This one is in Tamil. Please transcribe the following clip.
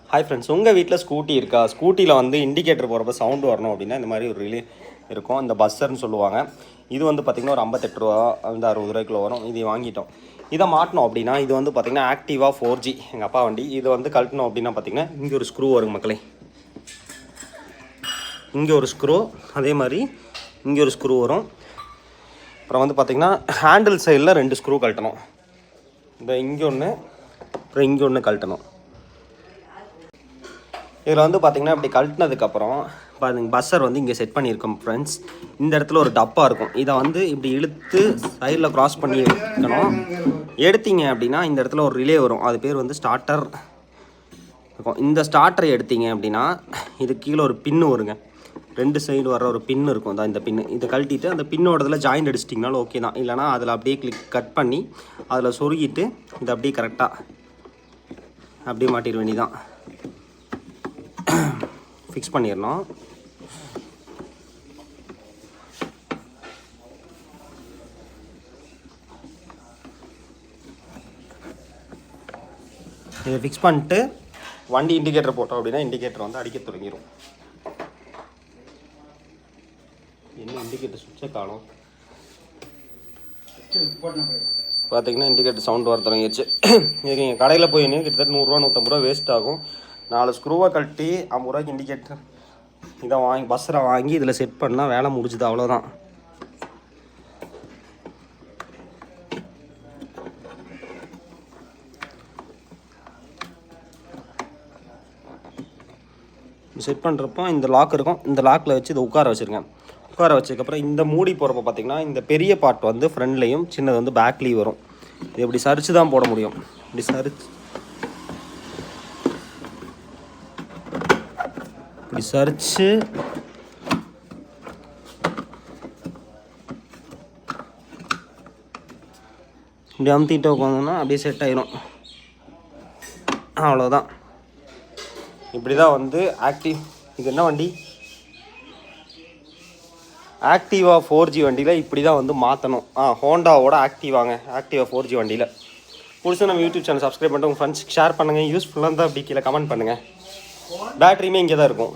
ஹாய் ஃப்ரெண்ட்ஸ், உங்கள் வீட்டில் ஸ்கூட்டி இருக்கா? ஸ்கூட்டியில் வந்து இண்டிகேட்டர் போகிறப்ப சவுண்டு வரணும் அப்படின்னா இந்த மாதிரி ஒரு ரிலே இருக்கும். இந்த பஸ்ஸர்னு சொல்லுவாங்க. இது வந்து பார்த்திங்கன்னா ஒரு 58 ரூபா வந்து 60 ரூபாய்க்குள்ள வரும். இது வாங்கிட்டோம். இதை மாட்டணும் அப்படின்னா இது வந்து பார்த்திங்கன்னா ஆக்டிவா 4G எங்கள் அப்பா வண்டி. இது வந்து கழட்டணும் அப்படின்னா பார்த்திங்கன்னா இங்கே ஒரு ஸ்க்ரூ வரும் மக்களே. இங்கே ஒரு ஸ்க்ரூ, அதே மாதிரி இங்கே ஒரு ஸ்க்ரூ வரும். அப்புறம் வந்து பார்த்திங்கன்னா ஹேண்டில் சைடில் 2 ஸ்க்ரூ கழட்டணும். இந்த இங்கே ஒன்று, அப்புறம் இங்கே ஒன்று கழட்டணும். இதில் வந்து பார்த்திங்கன்னா இப்படி கழட்டினதுக்கப்புறம் பாருங்க, பஸ்ஸர் வந்து இங்கே செட் பண்ணியிருக்கோம் ஃப்ரெண்ட்ஸ். இந்த இடத்துல ஒரு டப்பா இருக்கும். இதை வந்து இப்படி இழுத்து சைடில் க்ராஸ் பண்ணி வைக்கணும். எடுத்தீங்க அப்படின்னா இந்த இடத்துல ஒரு ரிலே வரும். அது பேர் வந்து ஸ்டார்டர் இருக்கும். இந்த ஸ்டார்டரை எடுத்தீங்க அப்படின்னா இது கீழே ஒரு பின்னு வருங்க. 2 சைடு வர ஒரு பின்னு இருக்கும். தான் இந்த பின்னு. இதை கழட்டிட்டு அந்த பின்னோடதில் ஜாயிண்ட் அடிச்சிட்டிங்கனாலும் ஓகே தான். இல்லைனா அதில் அப்படியே கட் பண்ணி அதில் சொருகிட்டு இதை அப்படியே கரெக்டாக அப்படியே மாட்டிட வேண்டியதான். ஃபிக்ஸ் பண்ணிடணும். இதை ஃபிக்ஸ் பண்ணிட்டு வண்டி இண்டிகேட்டர் போட்டோம் அப்படின்னா இண்டிகேட்டர் வந்து அடிக்க தொடங்கிடும். என்ன இண்டிகேட்டர் சுவிட்சை காணும் பார்த்தீங்கன்னா இண்டிகேட்டர் சவுண்ட் வர தொடங்கிடுச்சு. இது நீங்கள் கடையில் போய் கிட்டத்தட்ட 100 ரூபா 150 ரூபா வேஸ்ட் ஆகும். 4 ஸ்க்ரூவை கழட்டி 50 ரூபாய்க்கு இண்டிகேட்டர் இதை வாங்கி பஸ்ஸரை வாங்கி இதில் செட் பண்ணால் வேலை முடிச்சுது, அவ்வளோதான். செட் பண்ணுறப்போ இந்த லாக் இருக்கும். இந்த லாக்கில் வச்சு இதை உட்கார வச்சுருங்க. உட்கார வச்சதுக்கப்புறம் இந்த மூடி போகிறப்ப பார்த்திங்கன்னா இந்த பெரிய பார்ட் வந்து ஃப்ரண்ட்லேயும் சின்னது வந்து பேக்லேயும் வரும். இது இப்படி சரிச்சு தான் போட முடியும். இப்படி சரிச்சு இப்படி அமுத்திட்டு உட்காந்தோன்னா அப்படியே செட் ஆயிடும். அவ்வளோதான். இப்படி தான் வந்து இது என்ன வண்டி? ஆக்டிவா 4G வண்டியில் இப்படி தான் வந்து மாற்றணும். ஹோண்டாவோட ஆக்டிவா 4G வண்டியில். புதுசாக நம்ம யூடியூப் சேனல் சப்ஸ்கிரைப் பண்ணிட்டு உங்கள் ஃப்ரெண்ட்ஸ்க்கு ஷேர் பண்ணுங்கள். யூஸ்ஃபுல்லாக இருந்தால் அப்படி கீழே கமெண்ட் பண்ணுங்கள். பேட்டரியுமே இங்கே தான் இருக்கும்.